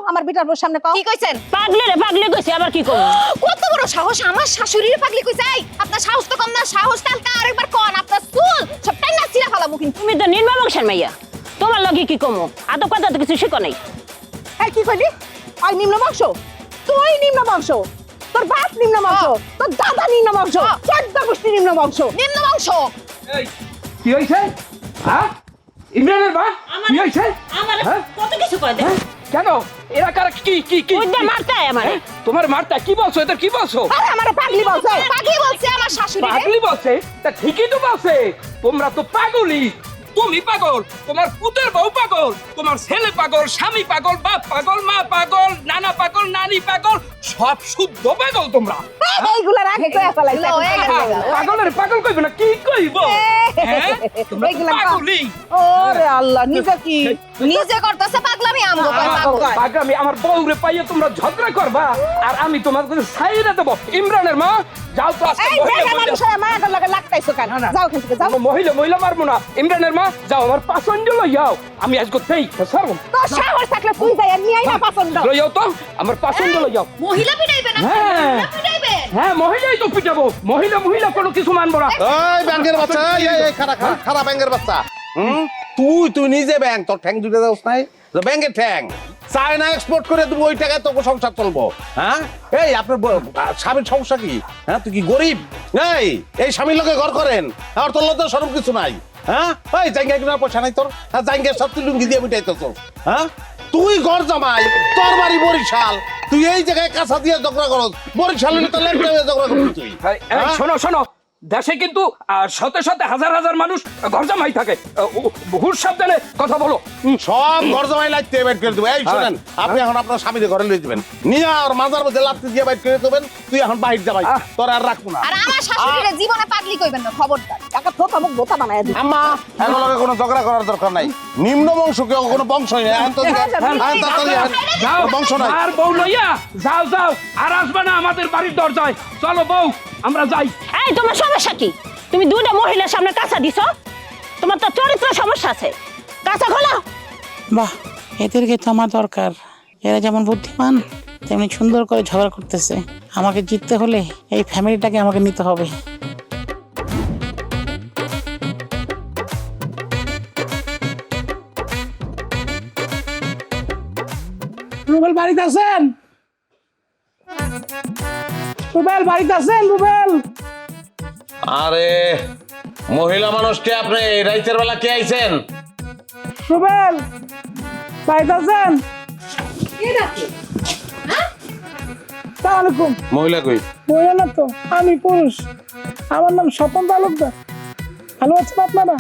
আমার বিটার বউর সামনে কও কি কইছেন? পাগলি রে পাগলি কইছে আবার কি করব কত বড় সাহস আমার শাশুড়ির পাগলি কইছে? এই আপনার সাহস তো কম না, সাহস কালকা আরেকবার কোন আপনার চুল সব টাইনা ছিঁড়া ফেলাবো কিন্তু। তুমি তো নির্মা বংশের মাইয়া, তোমার লগে কি কমো? আদব কথা তো কিছু শিখো নাই। এই কি কইলি? ওই নিম্ন বংশ, তুই নিম্ন বংশ, তোর বাপ নিম্ন বংশ, তোর দাদা নিম্ন বংশ, 14 গোষ্ঠী নিম্ন বংশ। নিম্ন বংশ। এই কি হইছে? হ্যাঁ ইমরানের মা কি হইছে? আমার হ্যাঁ? কত কিছু কয় দে কেন এরা কার কি কি কি ওইটা মারতে আমারে। তোমার মারতা কি বলছো? এটা কি বলছো? আরে আমারে পাগলি বলছে। পাগলি বলছে আমার শাশুড়ি রে। পাগলি বলছে? তা ঠিকই তো বলছে, তোমরা তো পাগলই। তুমি পাগল, তোমার পুতের বউ পাগল, তোমার ছেলে পাগল, স্বামী পাগল, বাপ পাগল, মা পাগল, নানা পাগল, নানি পাগল, সব শুদ্ধ পাগল তোমরা। এইগুলার আগে কইয়া ফেলাইছে। হয়ে গেল। পাগলের পাগল কইবে না কি কইব? হ্যাঁ তোমরা তো এইগুলা পাগলই। ওরে আল্লাহ, নিজে কি নিজে করতেছে পাগলামি, আমগো কয় পাগল। পাগলামি। আমার বউরে পাইয়ে তোমরা ঝগড়া করবা আর আমি তোমার কাছে ছাইরা দেব। ইমরানের মা যাও তো আজকে এই মহিলা দেখা মানুষের মায়ের লগে লাগতাইছো কেন? যাও এখান থেকে যাও। মহিলা মহিলা মারবো না। ইমরানের মা যাও আমার পাচন্ড লইয়াও, আমি আজকে তেই সরব তোর সাহস থাকলে তুই যাই নিয়ে আইনা পছন্দ। লইয়াও তো আমার পাচন্ড লইয়াও। মহিলা পিটাইবে না? হ্যাঁ। মহিলা পিটাইবে? হ্যাঁ মহিলাই তো পিটাবো, মহিলা মহিলা কোনো কিছু মানবো না। এই ব্যাংকের বাচ্চা, এই খারাপ ব্যাংকের বাচ্চা। তুই নিজে ব্যাংক, তোর ঠ্যাং দুটো দাওস নাই? ব্যাংকের ঠ্যাং চায়না এক্সপোর্ট করে দেবো, ওই টাকায় তোকে সংসার চলবো। হ্যাঁ এই আপনার স্বামীর সমস্যা কি? হ্যাঁ তুই কি গরিব? এই স্বামীর লোকে ঘর করেন আর তোর লোকের সরম কিছু নাই। হ্যাঁ ওই জায়গা কিনা পয়সা নাই তোর? হ্যাঁ জায়গার সব তুই লুঙ্গি দিয়ে মিটাইতো তোর। হ্যাঁ তুই ঘর জামাই, তোর বাড়ি বরিশাল, তুই এই জায়গায় কাঁচা দিয়ে ঝগড়া করস। বরিশাল তো ল্যাংটা হয়ে ঝগড়া করবি তুই। এই শোনো শোনো, দেশে কিন্তু শত শত হাজার হাজার মানুষ ঘর জামাই থাকে, হুশ সাবধানে কথা বলো। সব ঘর জমাই লাগতে বাইট করে দেবো। এই শোনেন, আপনি এখন আপনার স্বামীদের ঘরে লয়ে দিবেন, নিয়ে আর মাজার মধ্যে লাত্তি দিয়ে বাইট করে দেবেন। তুই এখন বাইর যাবাই, তোর আর রাখবো না। আর আমার শাশুড়িরে জীবনে পাগলি কইবেন না, খবরদার। টাকা তো তোমাকে বোতা বানায় দিই। আম্মা এর লগে কোনো ঝগড়া করার দরকার নাই। নিম্ন বংশ কেউ কোনো বংশই নেই। এখন তো যাও বংশ নাই। আর বউ লইয়া যাও যাও, আর আসবে না আমাদের বাড়ির দরজায়। চলো বউ আমরা যাই। এই তোমার সমস্যা কি? তুমি দুইটা মহিলার সামনে কাঁচা দিছো, তোমার তো চরিত্র সমস্যা আছে। কাঁচা খোলা। বাহ, এদেরকে তো আমার দরকার। এরা যেমন বুদ্ধিমান তেমনি সুন্দর করে ঝগড়া করতেছে। আমাকে জিততে হলে এই ফ্যামিলিটাকে আমাকে নিতে হবে। রুবেল বাড়িতে আছেন? রুবেল বাড়িতে আছেন? রুবেল আরে মহিলা মানুষ কে আপনি? রাইতের বেলা কে আইছেন? রুবেল বাড়িতে আছেন? সালাম আলাইকুম। মহিলা কই? মহিলা না তো, আমি পুরুষ। আমার নাম স্বপন তালুকদার। ভালো আছেন আপনারা?